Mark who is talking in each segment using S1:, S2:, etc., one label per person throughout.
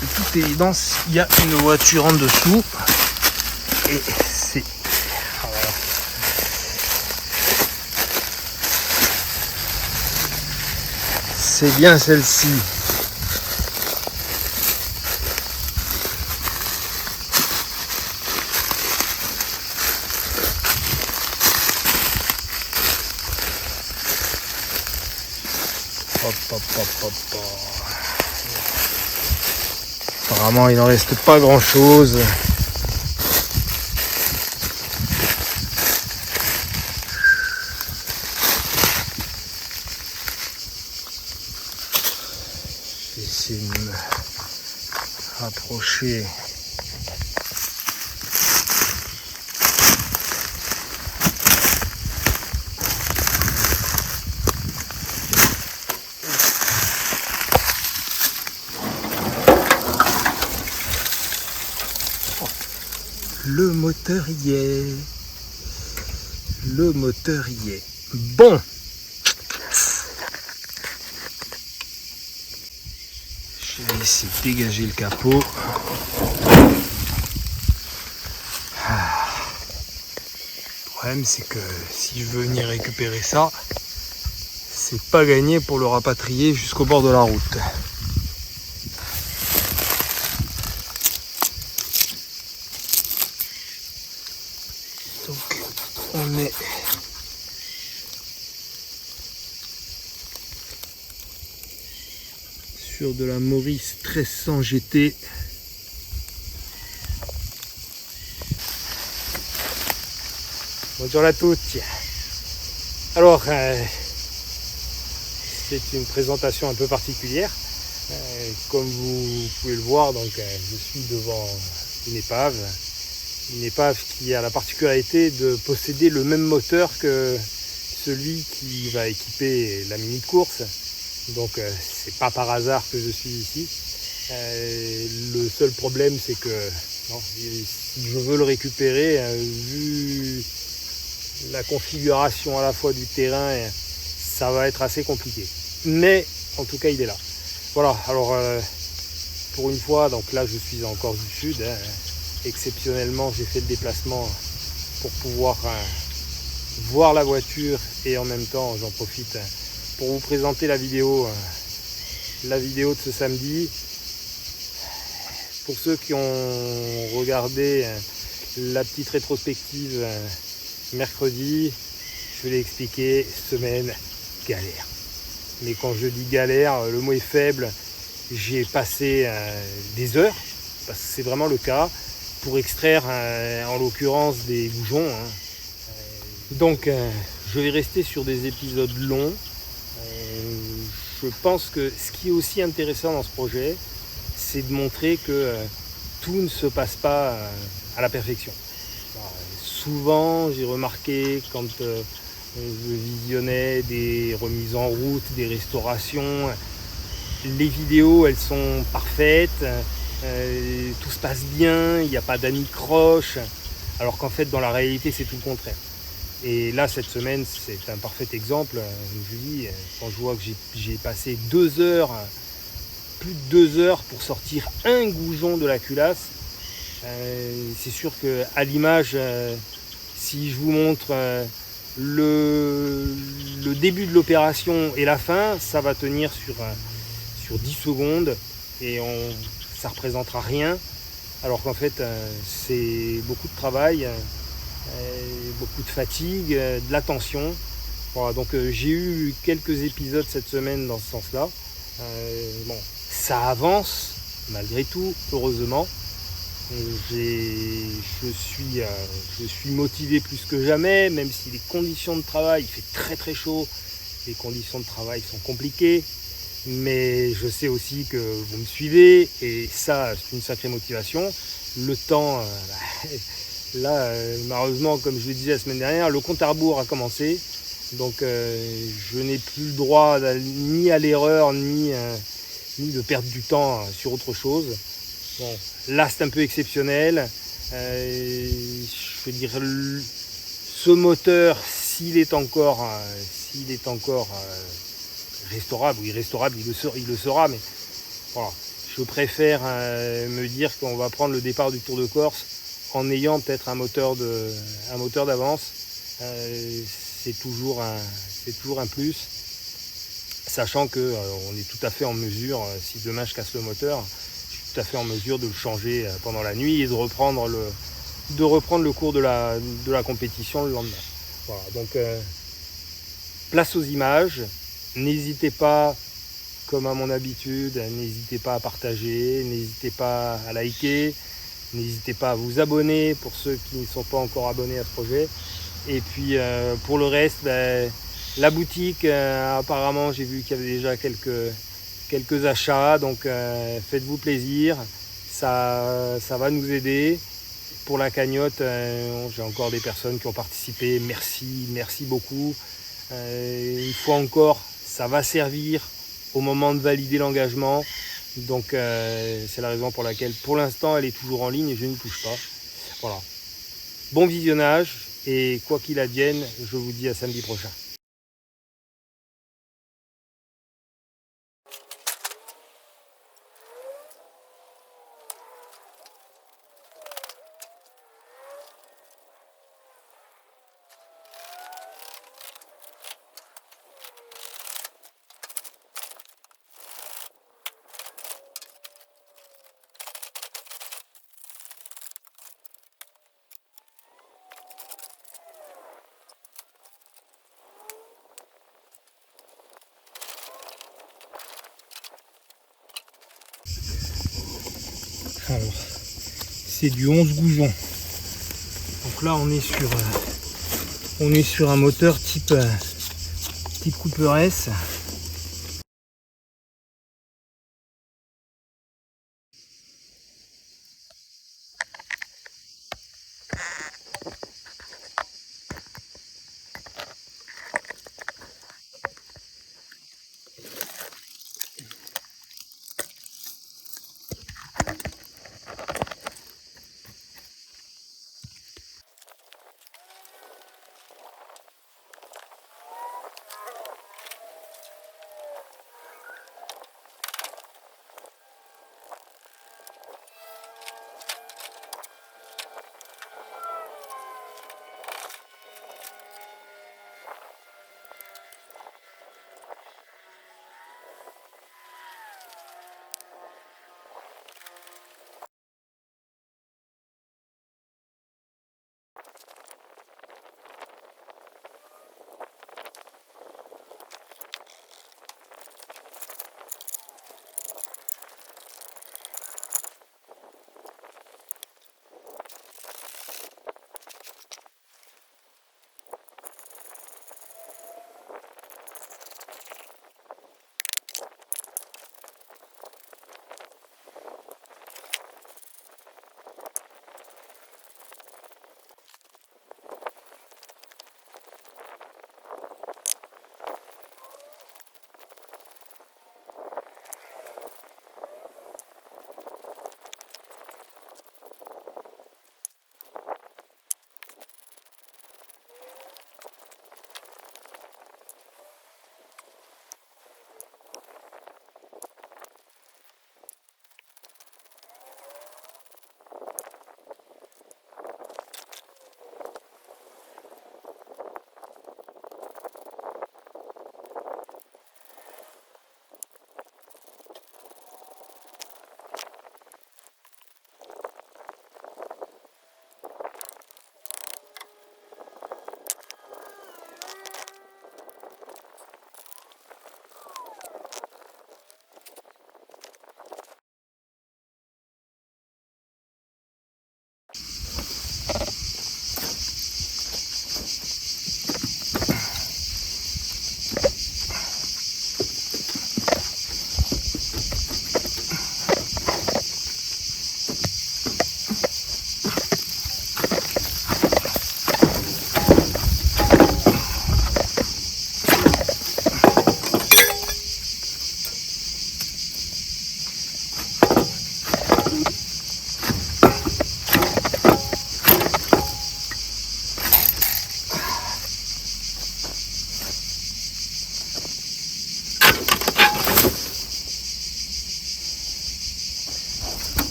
S1: de toute évidence, il y a une voiture en dessous. Et c'est... Voilà. C'est bien celle-ci. Hop, hop, hop, hop, hop. Apparemment, il n'en reste pas grand-chose. Je vais essayer de me rapprocher. Le moteur y est. Le moteur y est. Bon. Je vais essayer de dégager le capot. Le problème, c'est que si je veux venir récupérer ça, c'est pas gagné pour le rapatrier jusqu'au bord de la route. Donc on est sur de la Morris 1300 GT. Bonjour à tous. Alors c'est une présentation un peu particulière. Comme vous pouvez le voir, donc je suis devant une épave. Une épave qui a la particularité de posséder le même moteur que celui qui va équiper la Mini de course. Donc c'est pas par hasard que je suis ici. Le seul problème, c'est que si je veux le récupérer, vu la configuration à la fois du terrain, ça va être assez compliqué. Mais en tout cas, il est là. Voilà, alors pour une fois, donc là je suis en Corse du Sud. Exceptionnellement, j'ai fait le déplacement pour pouvoir voir la voiture et en même temps, j'en profite pour vous présenter la vidéo de ce samedi. Pour ceux qui ont regardé la petite rétrospective mercredi, je l'ai expliqué, semaine galère. Mais quand je dis galère, le mot est faible. J'ai passé des heures, parce que c'est vraiment le cas, pour extraire en l'occurrence des goujons. Donc je vais rester sur des épisodes longs. Je pense que ce qui est aussi intéressant dans ce projet, c'est de montrer que tout ne se passe pas à la perfection. Alors, souvent j'ai remarqué quand je visionnais des remises en route, des restaurations, les vidéos elles sont parfaites. Tout se passe bien, il n'y a pas d'anicroche, alors qu'en fait dans la réalité c'est tout le contraire. Et là cette semaine c'est un parfait exemple. Je vous dis, quand je vois que j'ai passé 2 heures, plus de 2 heures pour sortir un goujon de la culasse, c'est sûr que à l'image, si je vous montre le début de l'opération et la fin, ça va tenir sur 10 secondes et ça ne représentera rien, alors qu'en fait c'est beaucoup de travail, beaucoup de fatigue, de l'attention. Voilà, donc j'ai eu quelques épisodes cette semaine dans ce sens-là. Bon, ça avance malgré tout, heureusement. Je suis motivé plus que jamais, même si les conditions de travail, il fait très très chaud, les conditions de travail sont compliquées. Mais je sais aussi que vous me suivez et ça c'est une sacrée motivation. Le temps, là malheureusement comme je le disais la semaine dernière, le compte à rebours a commencé. Donc je n'ai plus le droit ni à l'erreur ni de perdre du temps sur autre chose. Bon, là c'est un peu exceptionnel. Je veux dire, ce moteur, s'il est encore restaurable ou irrestaurable, il le sera, mais voilà, je préfère me dire qu'on va prendre le départ du Tour de Corse en ayant peut-être un moteur d'avance. C'est toujours un plus, sachant que on est tout à fait en mesure, si demain je casse le moteur, je suis tout à fait en mesure de le changer pendant la nuit et de reprendre le cours de la compétition le lendemain. Voilà, donc place aux images, n'hésitez pas, comme à mon habitude, n'hésitez pas à partager, n'hésitez pas à liker, n'hésitez pas à vous abonner pour ceux qui ne sont pas encore abonnés à ce projet. Et puis pour le reste, la boutique, apparemment j'ai vu qu'il y avait déjà quelques achats, donc faites-vous plaisir, ça va nous aider. Pour la cagnotte, j'ai encore des personnes qui ont participé, merci beaucoup. Une fois encore, ça va servir au moment de valider l'engagement, donc c'est la raison pour laquelle pour l'instant elle est toujours en ligne et je ne touche pas. Voilà. Bon visionnage et quoi qu'il advienne, je vous dis à samedi prochain. Alors, c'est du 11 Goujon. Donc là, on est sur un moteur type Cooper S.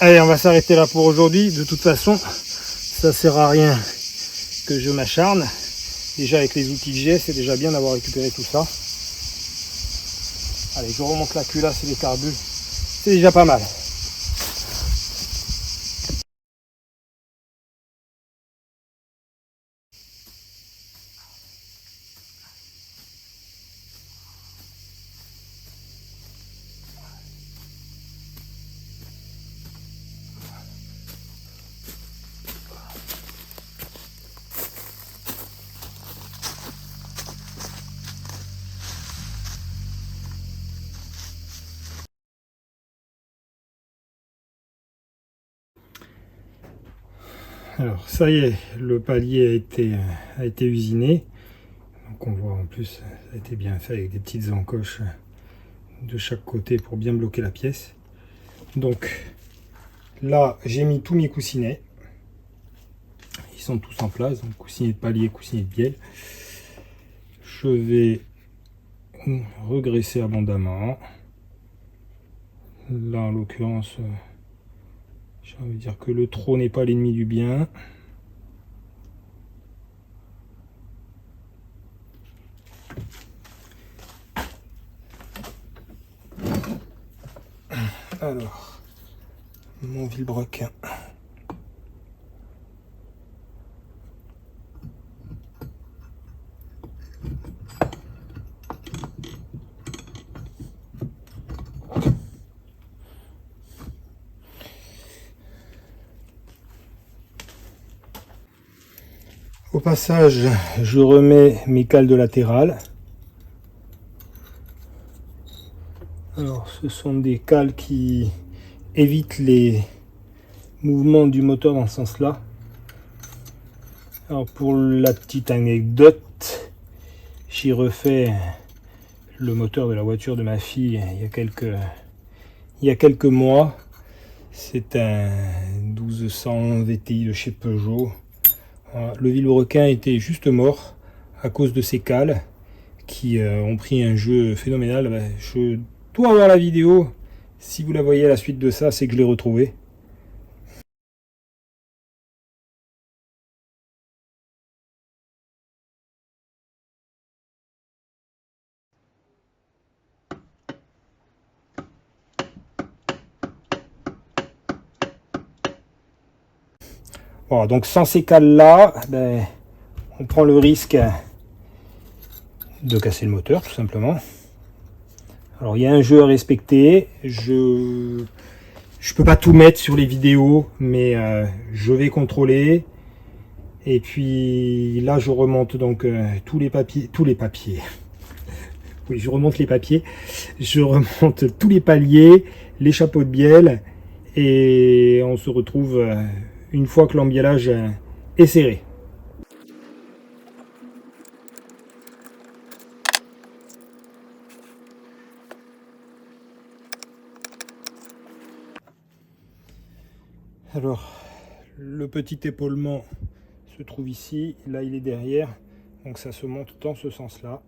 S1: Allez, on va s'arrêter là pour aujourd'hui. De toute façon, ça sert à rien que je m'acharne. Déjà avec les outils que j'ai, c'est déjà bien d'avoir récupéré tout ça. Allez, je remonte la culasse et les carbus. C'est déjà pas mal. Alors ça y est, le palier a été usiné. Donc on voit en plus, ça a été bien fait avec des petites encoches de chaque côté pour bien bloquer la pièce. Donc là, j'ai mis tous mes coussinets. Ils sont tous en place, donc coussinet de palier, coussinet de bielle. Je vais regraisser abondamment. Là en l'occurrence, j'ai envie de dire que le trop n'est pas l'ennemi du bien. Alors, mon vilebrequin. Au passage, je remets mes cales de latéral. Alors, ce sont des cales qui évitent les mouvements du moteur dans ce sens-là. Alors, pour la petite anecdote, j'ai refait le moteur de la voiture de ma fille il y a quelques mois. C'est un 1200 VTI de chez Peugeot. Voilà, le vilebrequin était juste mort à cause de ces cales qui ont pris un jeu phénoménal. Je dois avoir la vidéo. Si vous la voyez à la suite de ça, c'est que je l'ai retrouvé. Voilà, donc sans ces cales-là, on prend le risque de casser le moteur, tout simplement. Alors, il y a un jeu à respecter. Je peux pas tout mettre sur les vidéos, mais je vais contrôler. Et puis là, je remonte donc tous les papiers. Oui, je remonte les papiers. Je remonte tous les paliers, les chapeaux de bielle, et on se retrouve une fois que l'embiellage est serré. Alors, le petit épaulement se trouve ici, là il est derrière, donc ça se monte dans ce sens-là.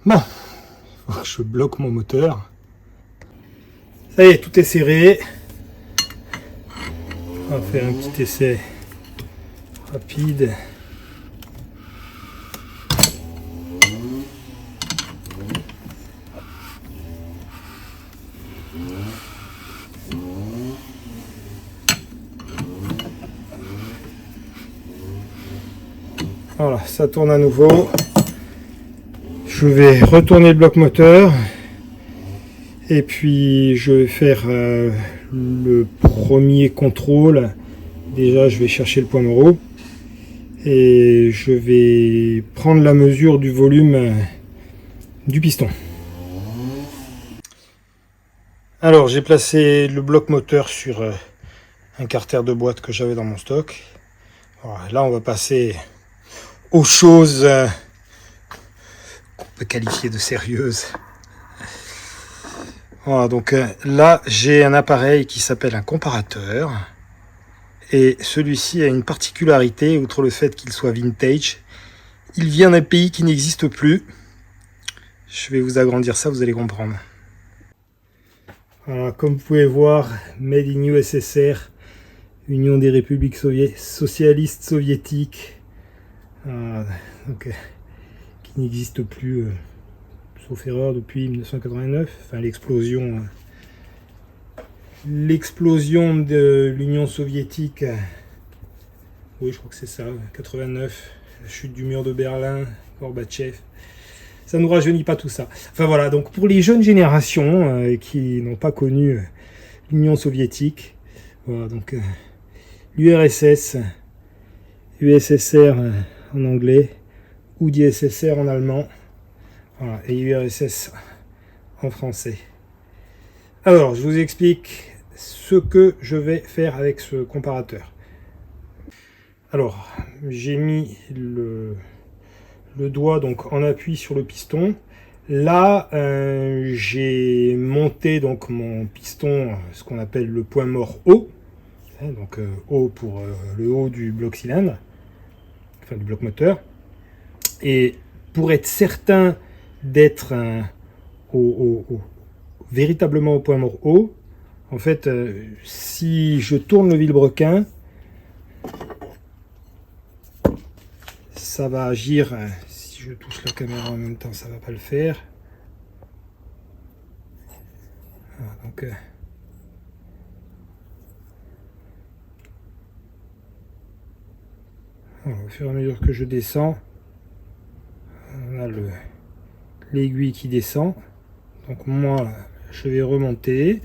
S1: Bon, je bloque mon moteur. Ça y est, tout est serré. On va faire un petit essai rapide. Voilà, ça tourne à nouveau. Je vais retourner le bloc moteur et puis je vais faire le premier contrôle, déjà je vais chercher le point mort haut et je vais prendre la mesure du volume du piston. Alors j'ai placé le bloc moteur sur un carter de boîte que j'avais dans mon stock. Voilà, là on va passer aux choses qu'on peut qualifier de sérieuses. Voilà, donc là j'ai un appareil qui s'appelle un comparateur. Et celui-ci a une particularité, outre le fait qu'il soit vintage. Il vient d'un pays qui n'existe plus. Je vais vous agrandir ça, vous allez comprendre. Voilà, comme vous pouvez voir, Made in USSR, Union des Républiques socialistes soviétiques, donc, qui n'existe plus, sauf erreur, depuis 1989, enfin l'explosion de l'Union soviétique, oui je crois que c'est ça, 89, la chute du mur de Berlin, Gorbatchev. Ça ne nous rajeunit pas tout ça. Enfin voilà, donc pour les jeunes générations qui n'ont pas connu l'Union soviétique, voilà, donc l'URSS, USSR en anglais, ou d'ISSR en allemand, voilà, et URSS en français. Alors, je vous explique ce que je vais faire avec ce comparateur. Alors, j'ai mis le doigt donc en appui sur le piston. Là, j'ai monté donc mon piston, ce qu'on appelle le point mort haut, donc haut pour le haut du bloc cylindre, enfin du bloc moteur. Et pour être certain d'être véritablement au point mort haut, en fait, si je tourne le vilebrequin, ça va agir. Si je touche la caméra en même temps, ça va pas le faire. Voilà, donc voilà, au fur et à mesure que je descends, on a l'aiguille qui descend. Donc moi, je vais remonter.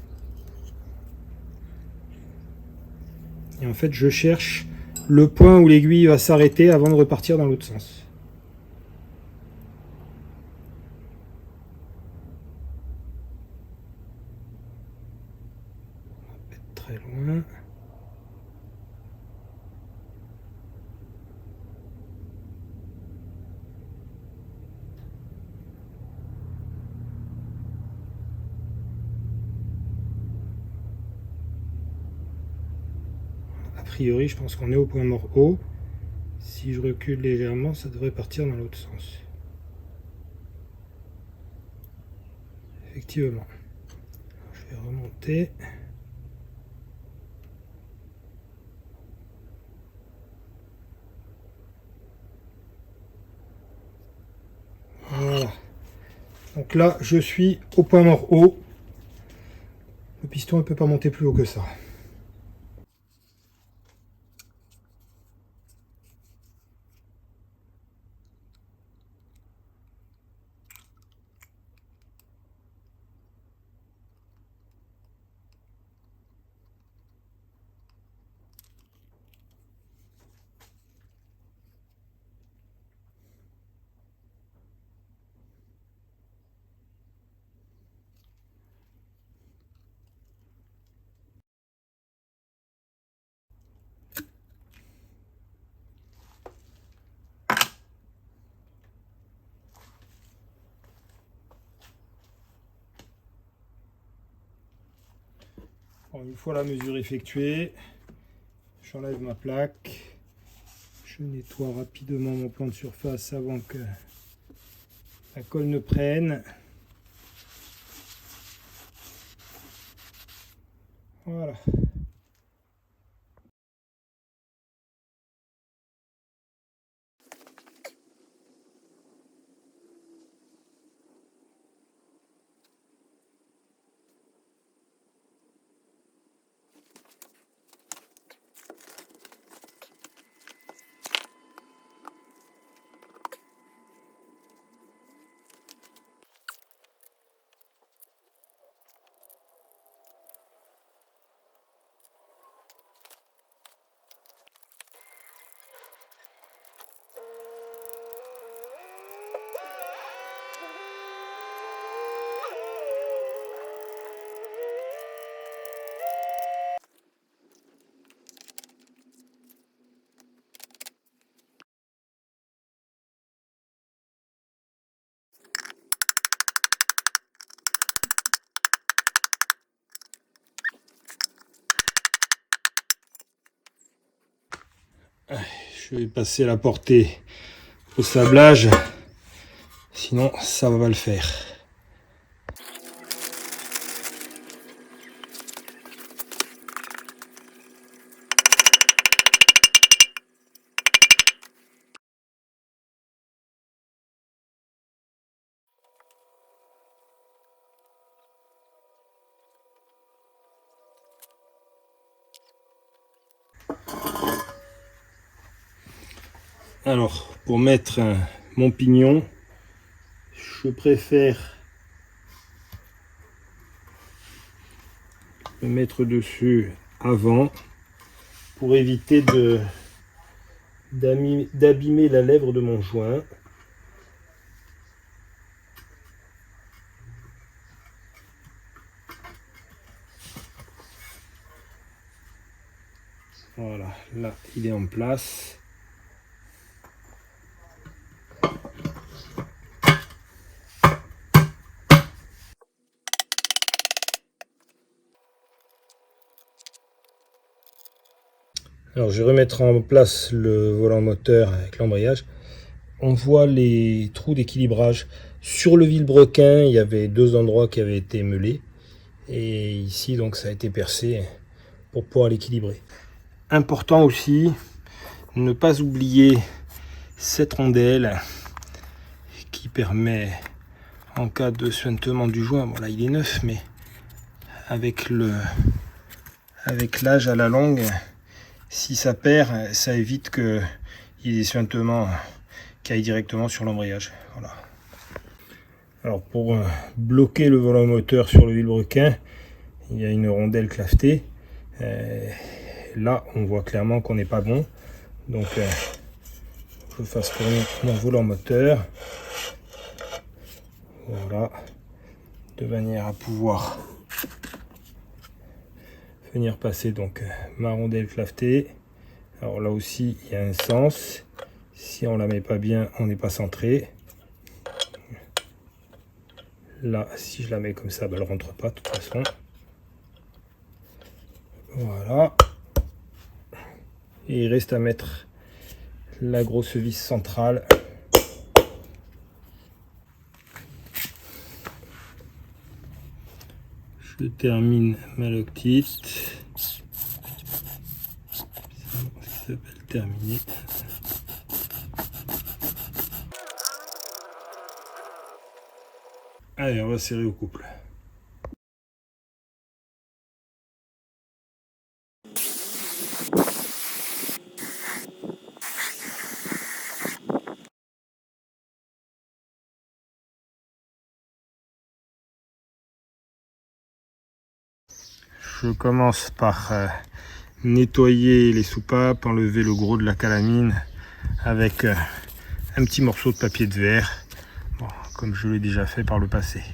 S1: Et en fait, je cherche le point où l'aiguille va s'arrêter avant de repartir dans l'autre sens. On va pas être très loin. A priori, je pense qu'on est au point mort haut. Si je recule légèrement, ça devrait partir dans l'autre sens. Effectivement. Je vais remonter. Voilà. Donc là, je suis au point mort haut. Le piston ne peut pas monter plus haut que ça. Bon, une fois la mesure effectuée, j'enlève ma plaque. Je nettoie rapidement mon plan de surface avant que la colle ne prenne. Voilà. Je vais passer la portée au sablage, sinon ça va pas le faire. Alors, pour mettre mon pignon, je préfère le mettre dessus avant pour éviter d'abîmer la lèvre de mon joint. Voilà, là il est en place. Alors je vais remettre en place le volant moteur avec l'embrayage. On voit les trous d'équilibrage. Sur le vilebrequin, il y avait 2 endroits qui avaient été meulés. Et ici, donc, ça a été percé pour pouvoir l'équilibrer. Important aussi, ne pas oublier cette rondelle qui permet, en cas de suintement du joint, bon là il est neuf, mais avec l'âge à la longue, si ça perd, ça évite qu'il y ait des suintements qui aillent directement sur l'embrayage. Voilà. Alors pour bloquer le volant moteur sur le vilebrequin, il y a une rondelle clavetée. Là, on voit clairement qu'on n'est pas bon. Donc, je fasse tourner mon volant moteur. Voilà. De manière à pouvoir venir passer donc ma rondelle clavetée. Alors là aussi, il y a un sens. Si on la met pas bien, on n'est pas centré. Là, si je la mets comme ça, elle ne rentre pas de toute façon. Voilà. Et il reste à mettre la grosse vis centrale. Je termine ma loctite. Ça s'appelle terminer. Allez, on va serrer au couple. Je commence par nettoyer les soupapes, enlever le gros de la calamine avec un petit morceau de papier de verre, bon, comme je l'ai déjà fait par le passé.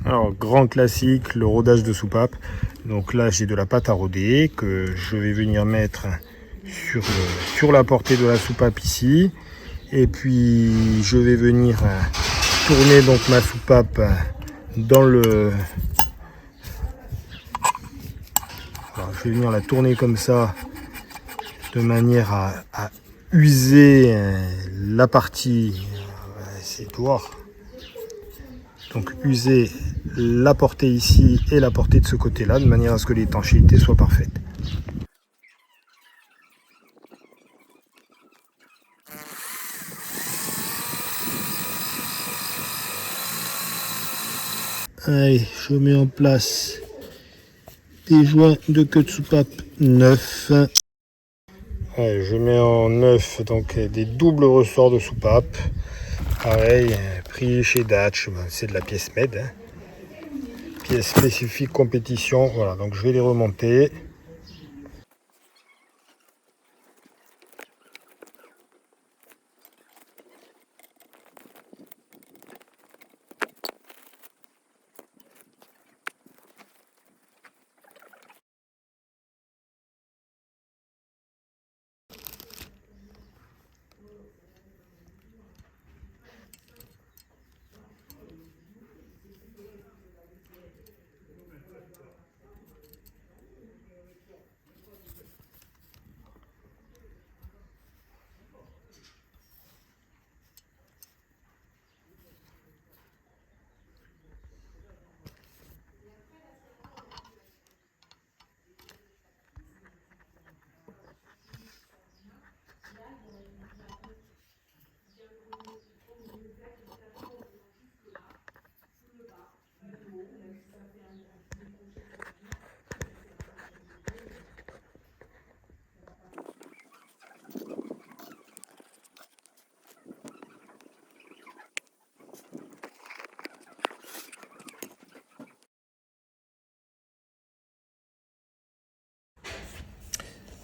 S1: Alors, grand classique, le rodage de soupape. Donc là, j'ai de la pâte à rôder que je vais venir mettre sur la portée de la soupape ici. Et puis, je vais venir tourner donc ma soupape dans le... Alors, je vais venir la tourner comme ça, de manière à user la partie... c'est voir. Donc user la portée ici et la portée de ce côté-là, de manière à ce que l'étanchéité soit parfaite. Allez, je mets en place des joints de queue de soupape neufs. Allez, je mets en neuf donc des doubles ressorts de soupape. Pareil, prix chez Datch, c'est de la pièce MED. Hein. Pièce spécifique compétition, voilà, donc je vais les remonter.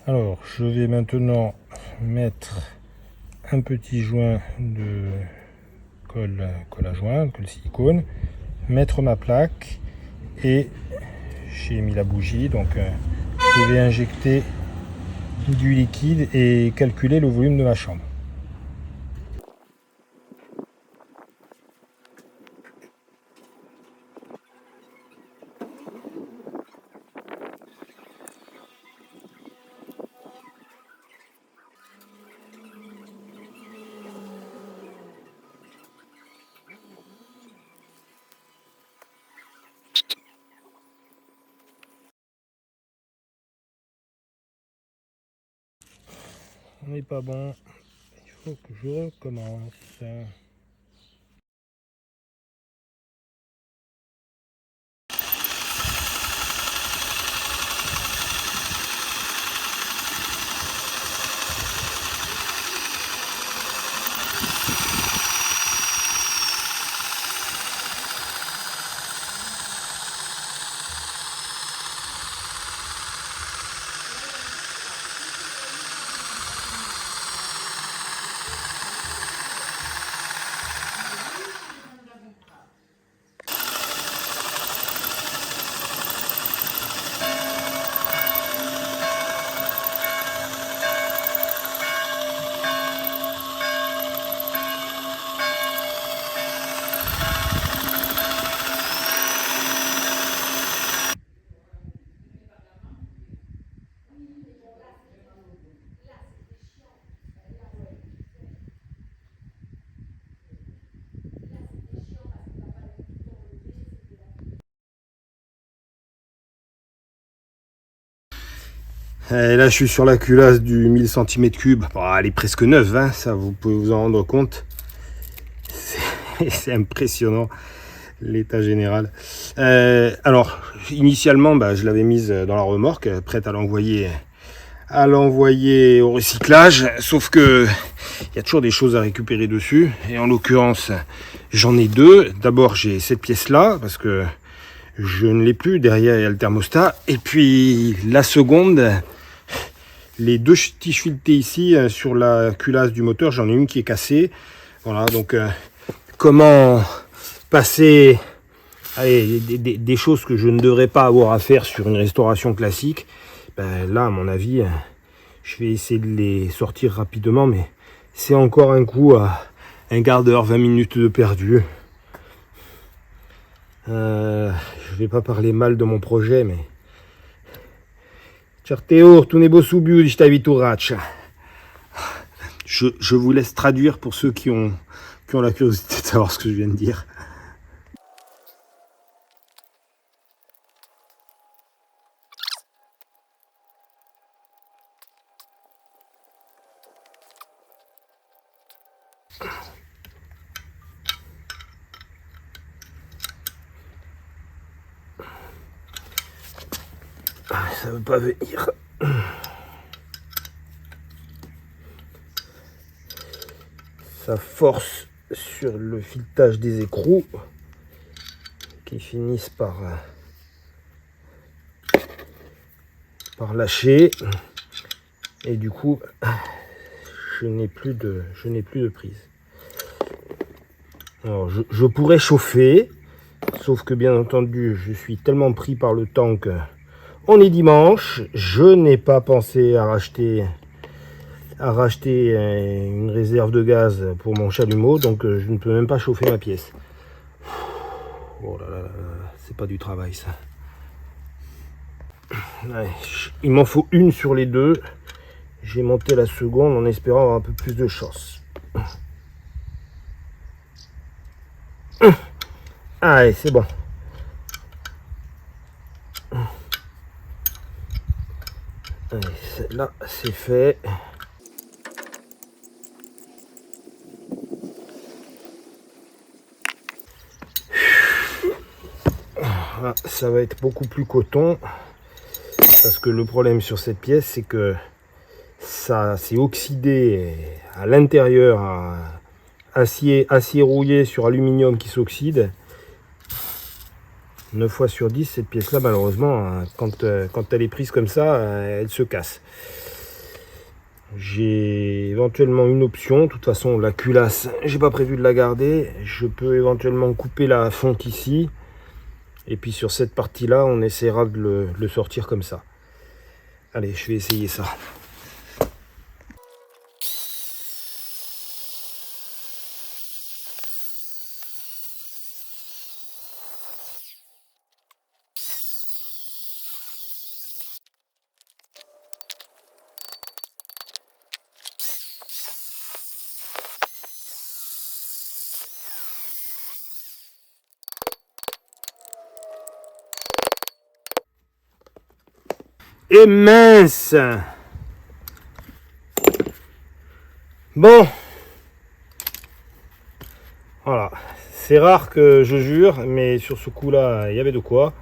S1: Alors, je vais maintenant mettre un petit joint de colle à joint, colle silicone, mettre ma plaque et j'ai mis la bougie, donc je vais injecter du liquide et calculer le volume de ma chambre. On n'est pas bon, il faut que je recommence. Et là je suis sur la culasse du 1000 cm3. Bon, elle est presque neuve, hein, ça vous pouvez vous en rendre compte. C'est impressionnant l'état général. Alors initialement je l'avais mise dans la remorque, prête à l'envoyer au recyclage, sauf que il y a toujours des choses à récupérer dessus, et en l'occurrence j'en ai deux. D'abord j'ai cette pièce là parce que je ne l'ai plus, derrière il y a le thermostat, et puis la seconde, les deux tiges filetées ici sur la culasse du moteur, j'en ai une qui est cassée. Voilà, donc comment passer des choses que je ne devrais pas avoir à faire sur une restauration classique, là à mon avis je vais essayer de les sortir rapidement, mais c'est encore un coup à un quart d'heure, 20 minutes de perdu. Je vais pas parler mal de mon projet, mais Certeo, tu n'es beau subiu di sta vituraccia. Je vous laisse traduire pour ceux qui ont la curiosité de savoir ce que je viens de dire. Ça veut pas venir. Ça force sur le filetage des écrous qui finissent par lâcher, et du coup je n'ai plus de prise. Alors je pourrais chauffer, sauf que bien entendu je suis tellement pris par le temps que on est dimanche, je n'ai pas pensé à racheter une réserve de gaz pour mon chalumeau, donc je ne peux même pas chauffer ma pièce. Oh là là là, c'est pas du travail ça. Ouais, il m'en faut une sur les deux. J'ai monté la seconde en espérant avoir un peu plus de chance. Allez, c'est bon. Allez, celle-là, c'est fait. Voilà, ça va être beaucoup plus coton, parce que le problème sur cette pièce, c'est que ça s'est oxydé à l'intérieur, acier rouillé sur aluminium qui s'oxyde. 9 fois sur 10, cette pièce là malheureusement, quand elle est prise comme ça, elle se casse. j'ai éventuellement une option. De toute façon, la culasse, j'ai pas prévu de la garder. Je peux éventuellement couper la fonte ici. Et puis sur cette partie-là, on essaiera de le sortir comme ça. Allez, je vais essayer ça. Et mince! Bon, voilà. C'est rare que je jure, mais sur ce coup-là, il y avait de quoi.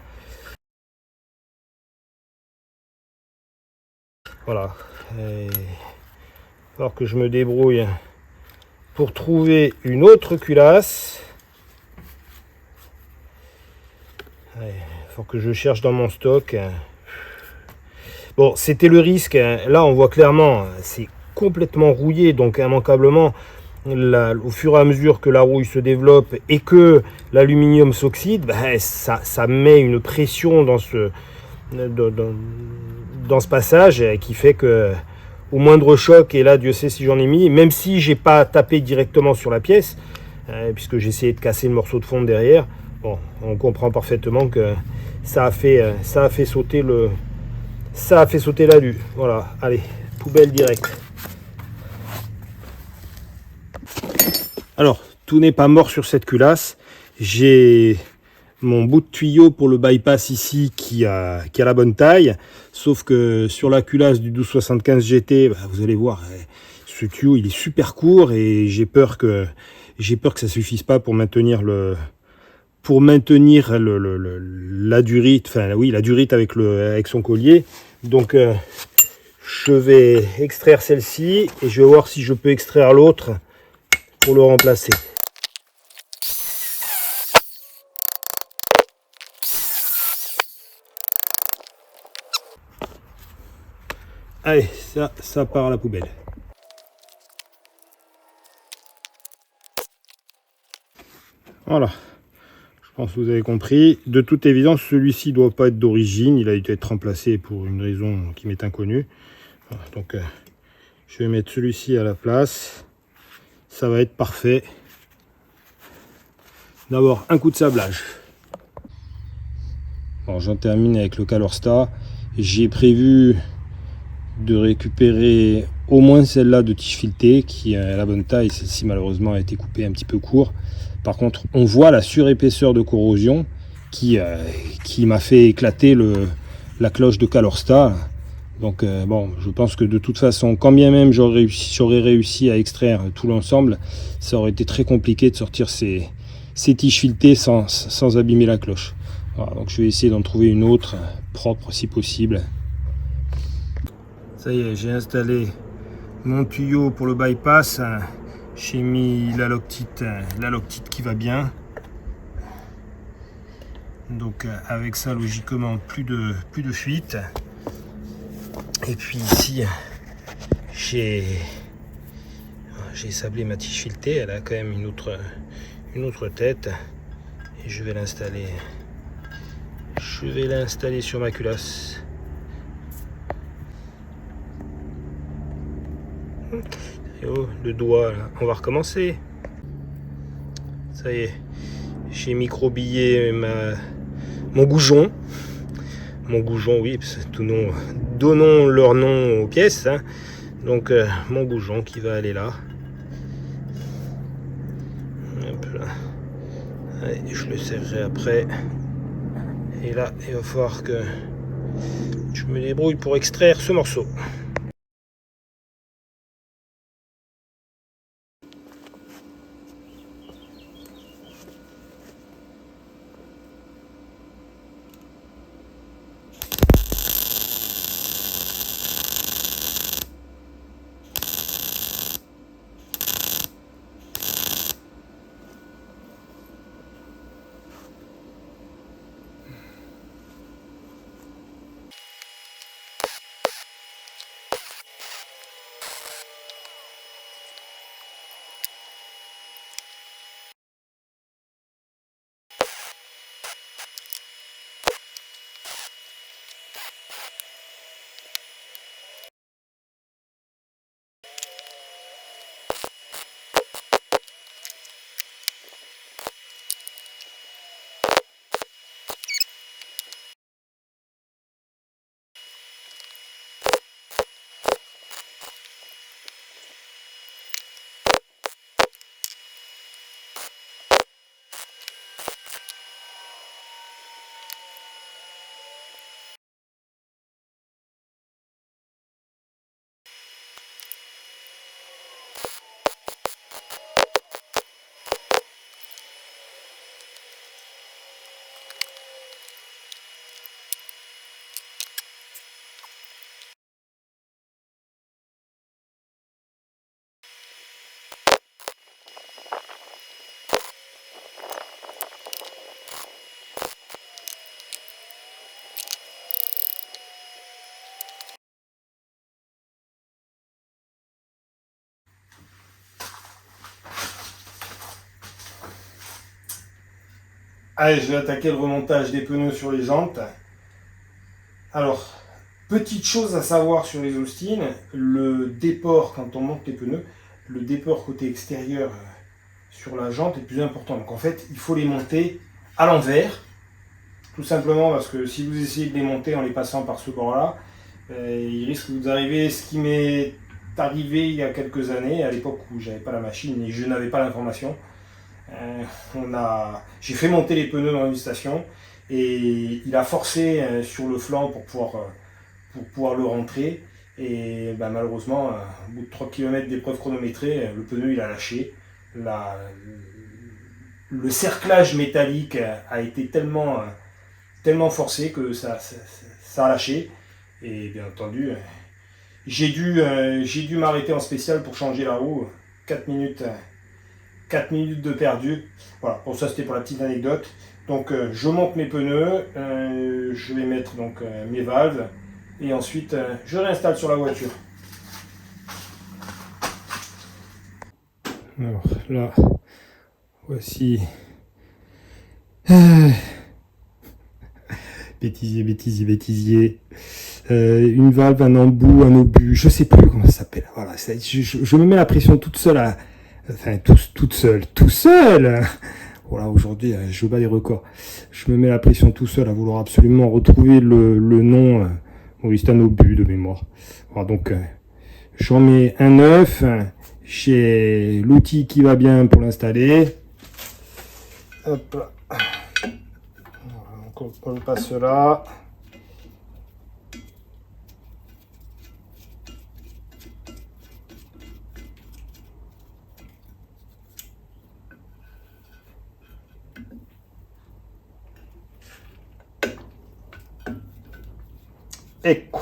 S1: Voilà. Il va falloir que je me débrouille pour trouver une autre culasse. Il faut que je cherche dans mon stock. Bon, c'était le risque. Là, on voit clairement, c'est complètement rouillé, donc immanquablement, au fur et à mesure que la rouille se développe et que l'aluminium s'oxyde, ça met une pression dans ce passage qui fait que au moindre choc, et là Dieu sait si j'en ai mis, même si j'ai pas tapé directement sur la pièce, puisque j'ai essayé de casser le morceau de fonte derrière, bon, on comprend parfaitement que ça a fait sauter l'alu. Voilà, allez, poubelle directe. Alors, tout n'est pas mort sur cette culasse. J'ai mon bout de tuyau pour le bypass ici qui a la bonne taille, sauf que sur la culasse du 1275 GT, vous allez voir, ce tuyau il est super court et j'ai peur que ça suffise pas pour maintenir la durite, enfin oui, la durite avec son collier. Donc je vais extraire celle-ci et je vais voir si je peux extraire l'autre pour le remplacer. Allez, ça part à la poubelle. Voilà, je pense que vous avez compris. De toute évidence, celui-ci ne doit pas être d'origine. Il a dû être remplacé pour une raison qui m'est inconnue. Voilà, donc, je vais mettre celui-ci à la place. Ça va être parfait. D'abord, un coup de sablage. Bon, j'en termine avec le Calorstar. J'ai prévu de récupérer au moins celle-là de tige filetée qui a la bonne taille. Celle-ci malheureusement a été coupée un petit peu court. Par contre, on voit la surépaisseur de corrosion qui m'a fait éclater la cloche de Calorstar. Donc bon, je pense que de toute façon, quand bien même j'aurais réussi à extraire tout l'ensemble, ça aurait été très compliqué de sortir ces tiges filetées sans abîmer la cloche. Voilà, donc je vais essayer d'en trouver une autre propre si possible. Ça y est, j'ai installé mon tuyau pour le bypass. J'ai mis la loctite qui va bien. Donc avec ça, logiquement, plus de fuite. Et puis ici, j'ai sablé ma tige filetée. Elle a quand même une autre tête. Et je vais l'installer. Sur ma culasse. Et oh, le doigt, là. On va recommencer. Ça y est, j'ai microbillé mon goujon. Mon goujon, oui, donnons leur nom aux pièces. Hein. Donc, mon goujon qui va aller là. Hop là. Allez, je le serrerai après. Et là, il va falloir que je me débrouille pour extraire ce morceau. Allez, je vais attaquer le remontage des pneus sur les jantes. Alors, petite chose à savoir sur les Austin, le déport, quand on monte les pneus, le déport côté extérieur sur la jante est plus important. Donc en fait, il faut les monter à l'envers, tout simplement parce que si vous essayez de les monter en les passant par ce bord-là, il risque de vous arriver ce qui m'est arrivé il y a quelques années, à l'époque où j'avais pas la machine et je n'avais pas l'information. J'ai fait monter les pneus dans une station et il a forcé sur le flanc pour pouvoir le rentrer. Et malheureusement, au bout de 3 km d'épreuve chronométrée, le pneu il a lâché. Le cerclage métallique a été tellement forcé que ça a lâché. Et bien entendu, j'ai dû m'arrêter en spécial pour changer la roue. 4 minutes, 4 minutes de perdu. Voilà, pour ça c'était pour la petite anecdote. Donc je monte mes pneus, je vais mettre donc mes valves et ensuite je réinstalle sur la voiture. Alors là, voici bêtisier. Une valve, un embout, un obus, je sais plus comment ça s'appelle. Voilà, je me mets la pression toute seule, tout seul. Voilà, aujourd'hui, je bats les records. Je me mets la pression tout seul à vouloir absolument retrouver le nom. Oui, c'est un obus de mémoire. Voilà, donc, j'en mets un neuf. J'ai l'outil qui va bien pour l'installer. Hop là. Donc, on passe là. Ecco.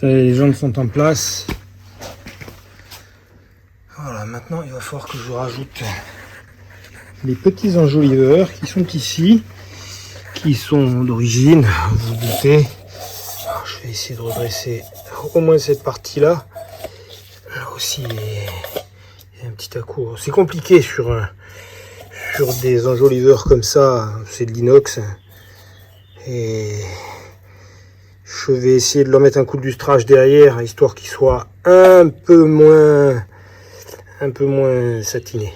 S1: Les jantes sont en place. Voilà, maintenant il va falloir que je rajoute les petits enjoliveurs qui sont ici, qui sont d'origine, vous vous doutez. Alors, je vais essayer de redresser au moins cette partie-là. Là aussi, il y a un petit à-coup. C'est compliqué sur des enjoliveurs comme ça, c'est de l'inox. Et je vais essayer de leur mettre un coup de lustrage derrière, histoire qu'il soit un peu moins satiné.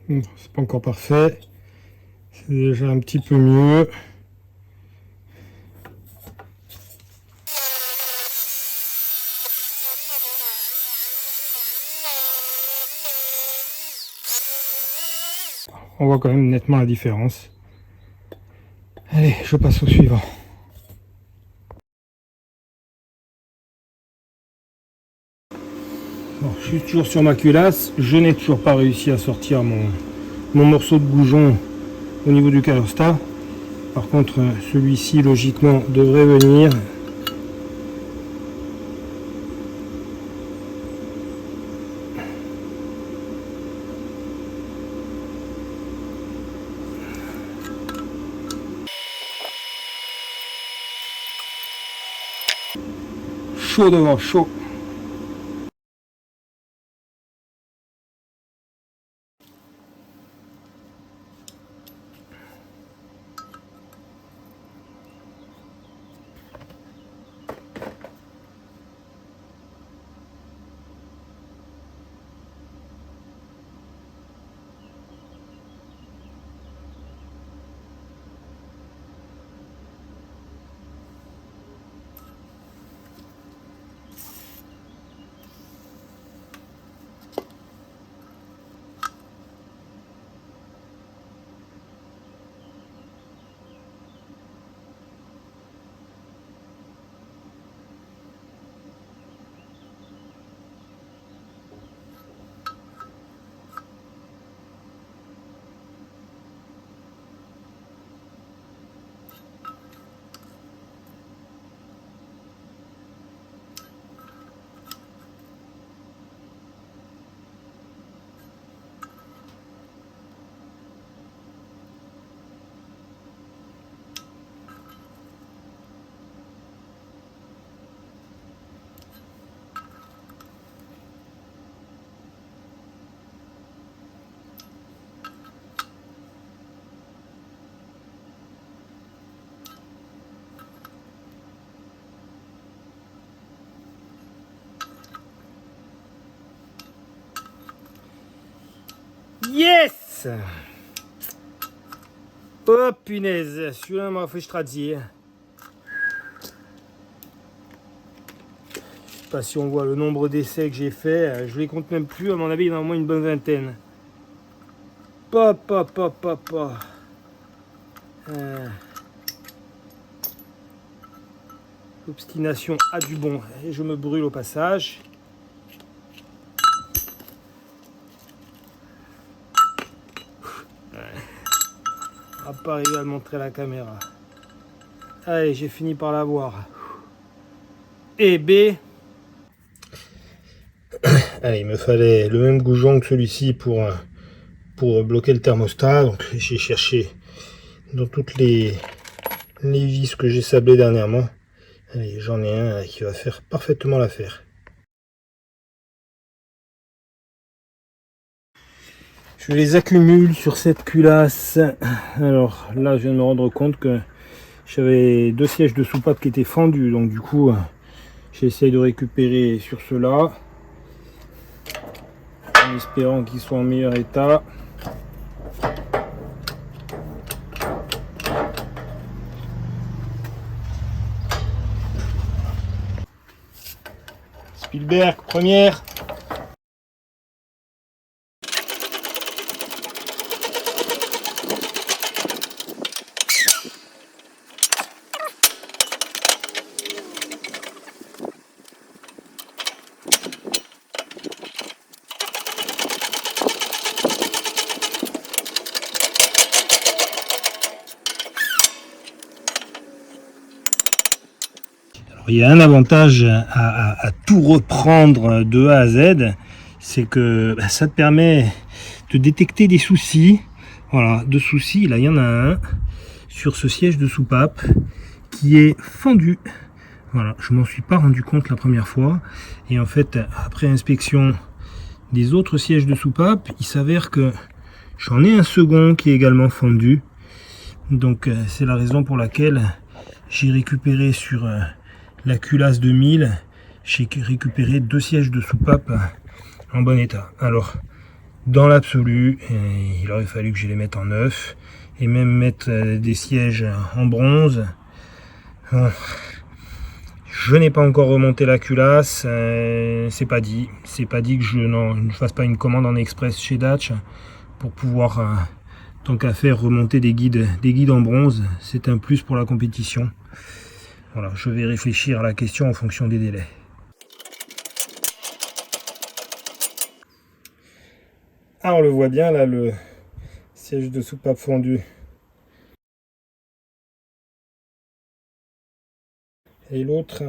S1: Bon, c'est pas encore parfait, c'est déjà un petit peu mieux. On voit quand même nettement la différence. Allez, je passe au suivant. Bon, je suis toujours sur ma culasse, je n'ai toujours pas réussi à sortir mon morceau de goujon au niveau du calostat. Par contre, celui-ci logiquement devrait venir. Chaud devant chaud. Yes! Oh punaise, celui-là m'a fait stradier. Je sais pas si on voit le nombre d'essais que j'ai fait, je les compte même plus, à mon avis il y en a au moins une bonne vingtaine. L'obstination a du bon, et je me brûle au passage. On va pas arriver à le montrer à la caméra. Allez, j'ai fini par l'avoir. Et B. Allez, il me fallait le même goujon que celui-ci pour bloquer le thermostat. Donc j'ai cherché dans toutes les vis que j'ai sablées dernièrement. Allez, j'en ai un qui va faire parfaitement l'affaire. Je les accumule sur cette culasse. Alors là, je viens de me rendre compte que j'avais deux sièges de soupape qui étaient fendus. Donc du coup, j'essaye de récupérer sur ceux-là. En espérant qu'ils soient en meilleur état. Spielberg, première. Il y a un avantage à tout reprendre de A à Z, c'est que ça te permet de détecter des soucis. Voilà, de soucis, là il y en a un sur ce siège de soupape qui est fendu. Voilà, je m'en suis pas rendu compte la première fois. Et en fait, après inspection des autres sièges de soupape, il s'avère que j'en ai un second qui est également fendu. Donc c'est la raison pour laquelle j'ai récupéré sur la culasse 2000, j'ai récupéré deux sièges de soupape en bon état. Alors, Dans l'absolu, il aurait fallu que je les mette en neuf et même mettre des sièges en bronze. Bon, je n'ai pas encore remonté la culasse, c'est pas dit que je ne fasse pas une commande en express chez Datch pour pouvoir, tant qu'à faire, remonter des guides en bronze. C'est un plus pour la compétition. Voilà, je vais réfléchir à la question en fonction des délais. Ah, on le voit bien là, le siège de soupape fondu. Et l'autre,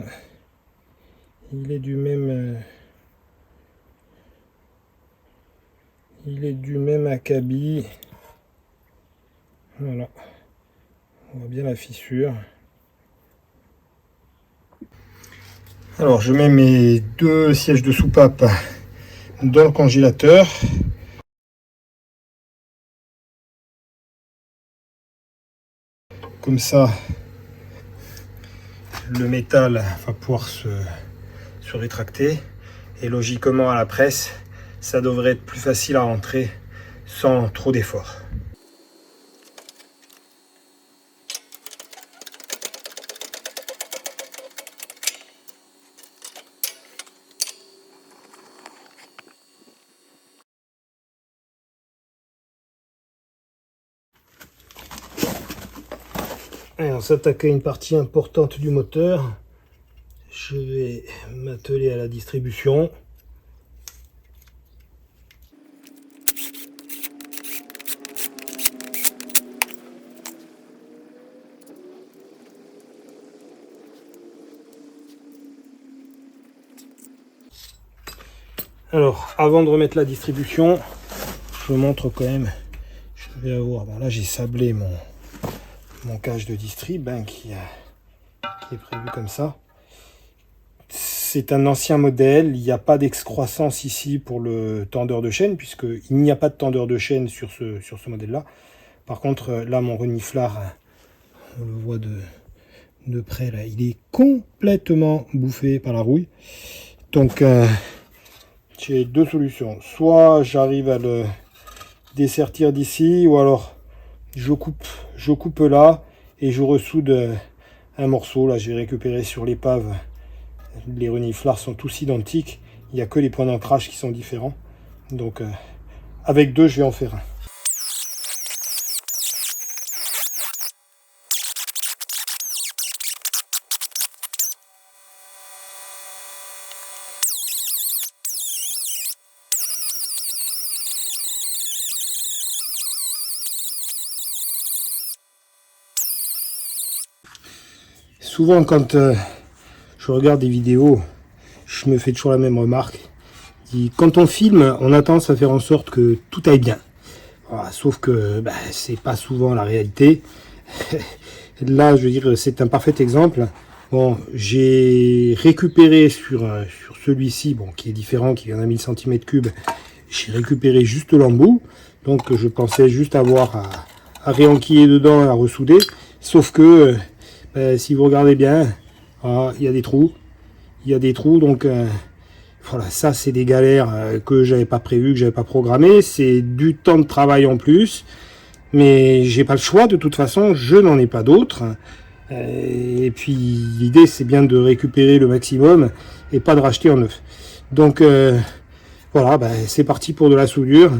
S1: il est du même acabit. Voilà, on voit bien la fissure. Alors je mets mes deux sièges de soupape dans le congélateur. Comme ça, le métal va pouvoir se rétracter. Et logiquement à la presse, ça devrait être plus facile à rentrer sans trop d'efforts. Et on s'attaque à une partie importante du moteur. Je vais m'atteler à la distribution. Alors, avant de remettre la distribution, je vous montre quand même. Je vais avoir. Bon, là, j'ai sablé mon cage de distrib qui est prévu comme ça. C'est un ancien modèle, il n'y a pas d'excroissance ici pour le tendeur de chaîne, puisqu'il n'y a pas de tendeur de chaîne sur ce modèle-là. Par contre, là, mon reniflard, on le voit de près, là, il est complètement bouffé par la rouille. Donc, j'ai deux solutions. Soit j'arrive à le dessertir d'ici, ou alors je coupe là et je ressoude un morceau. Là, j'ai récupéré sur l'épave. Les reniflards sont tous identiques. Il n'y a que les points d'ancrage qui sont différents. Donc, avec deux, je vais en faire un. Souvent, quand je regarde des vidéos, je me fais toujours la même remarque. Quand on filme, on a tendance à faire en sorte que tout aille bien. Voilà, sauf que c'est pas souvent la réalité. Là, je veux dire, c'est un parfait exemple. Bon, j'ai récupéré sur celui-ci, bon, qui est différent, qui vient d'un 1000 cm3, j'ai récupéré juste l'embout. Donc, je pensais juste avoir à réenquiller dedans et à ressouder. Sauf que, si vous regardez bien, il y a des trous. Il y a des trous, donc voilà, ça c'est des galères que j'avais pas prévues, que j'avais pas programmées. C'est du temps de travail en plus, mais j'ai pas le choix. De toute façon, je n'en ai pas d'autres. Et puis l'idée c'est bien de récupérer le maximum et pas de racheter en neuf. Donc voilà, c'est parti pour de la soudure.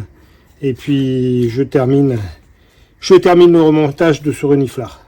S1: Et puis je termine le remontage de ce reniflard.